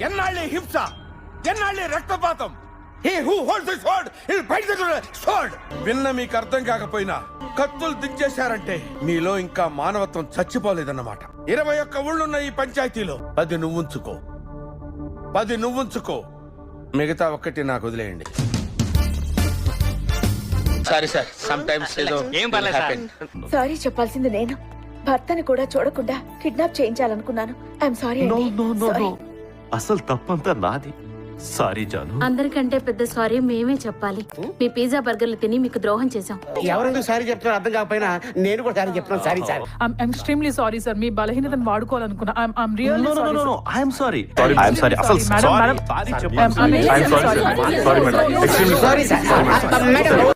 ఎన్నాళ్ళే హింస, ఎన్నాళ్ళే రక్తపాతం. He who holds the sword, he'll bite the sword. విన్న మీకు అర్థం కాకపోయినా కత్తులు దించేశారంటే మీలో ఇంకా మానవత్వం చచ్చిపోలేదన్నమాట. 21 ఊళ్ళున్న ఈ పంచాయతీలో 10 నువ్వుంచుకో, మిగతా ఒక్కటి నాకు వదిలేయండి. సారీ సార్, సమ్ టైమ్స్ ఏదో ఏం పర్లేదు సార్. సారీ చెప్పాల్సింది నేను. భర్తని కూడా చూడకుండా కిడ్నాప్ చేయించాలనుకున్నాను. ఐఎమ్ సారీ అండి. అసలు తప్పంతా నాది. సారీ జాను. అందరికంటే పెద్ద సారీ మేమే చెప్పాలి. మీ పిజ్జా బర్గర్లు తిని మీకు ద్రోహం చేశాం. ఎవరెందుకు సారీ చెప్తున్నారు అర్థం కాకపోయినా నేను కూడా సారీ చెప్తున్నాను. Sorry sir. I'm extremely sorry sir. మీ బలహీనతను వాడుకోవాలనుకున్నా. I'm really sorry. No. I am sorry. అసలు Madam, sorry I'm really sorry. Sorry madam. Extremely sorry sir. Madam